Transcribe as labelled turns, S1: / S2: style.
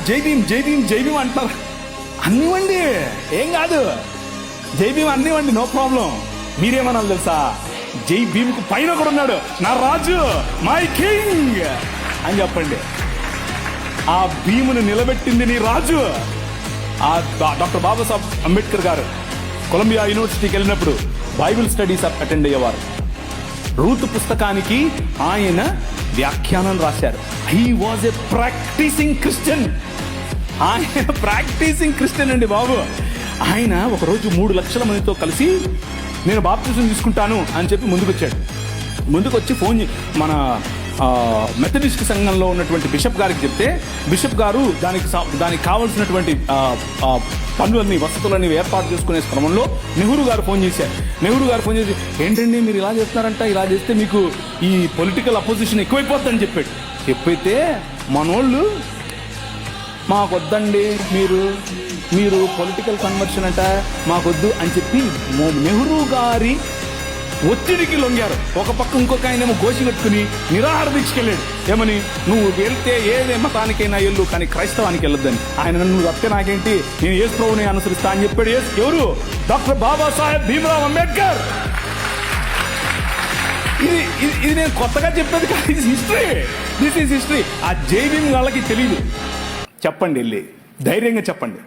S1: జై భీమ్ జై భీమ్ జై భీమ్ అంటారు. అన్నివ్వండి, ఏం కాదు, జై భీమ్ అన్నివ్వండి, నో ప్రాబ్లం. మీరేమనాలి తెలుసా? జై భీమ్ కు పైన కూడా ఉన్నాడు, నా రాజు, మై కింగ్ అని చెప్పండి. ఆ భీమును నిలబెట్టింది నీ రాజు. ఆ డాక్టర్ బాబాసాహెబ్ అంబేద్కర్ గారు కొలంబియా యూనివర్సిటీకి వెళ్ళినప్పుడు బైబిల్ స్టడీస్ అటెండ్ అయ్యేవారు. రూత్ పుస్తకానికి ఆయన వ్యాఖ్యానం రాశారు. He was a practising Christian. ఆయన ప్రాక్టీసింగ్ క్రిస్టియన్ అండి బాబు. ఆయన ఒకరోజు 3 లక్షల మందితో కలిసి నేను బాప్తిజం తీసుకుంటాను అని చెప్పి ముందుకు వచ్చి ఫోన్ మన మెథడిస్ట్ సంఘంలో ఉన్నటువంటి బిషప్ గారికి చెప్తే, బిషప్ గారు దానికి కావాల్సినటువంటి పనులన్నీ, వసతులన్నీ ఏర్పాటు చేసుకునే క్రమంలో నెహ్రూ గారు ఫోన్ చేశారు. నెహ్రూ గారు ఫోన్ చేసి, ఏంటండి మీరు ఇలా చేస్తున్నారంట, ఇలా చేస్తే మీకు ఈ పొలిటికల్ అపోజిషన్ ఎక్కువైపోతుందని చెప్పాడు. ఎప్పుడైతే మనోళ్ళు మాకొద్దండి, మీరు పొలిటికల్ కన్వర్షన్ అంట మాకొద్దు అని చెప్పి నెహ్రూ గారి ఒత్తిడికి లొంగారు. ఒక పక్క ఇంకొక ఆయనేమో గోషి కట్టుకుని నిరాహార దీక్షకెళ్ళాడు. ఏమని, నువ్వు వెళ్తే ఏదే మతానికైనా వెళ్ళు, కానీ క్రైస్తవానికి వెళ్ళొద్దని. ఆయన నన్ను తప్పితే నాకేంటి, నేను యేసు ప్రభువుని అనుసరిస్తా అని చెప్పాడు. ఎవరు? డాక్టర్ బాబాసాహెబ్ భీమ్రావ్ అంబేద్కర్. ఇది నేను కొత్తగా చెప్పేది కాదు, ఇది హిస్టరీ. This is history. ఆ జై భీమ్ వాళ్ళకి తెలియదు. చెప్పండి, వెళ్ళి ధైర్యంగా చెప్పండి.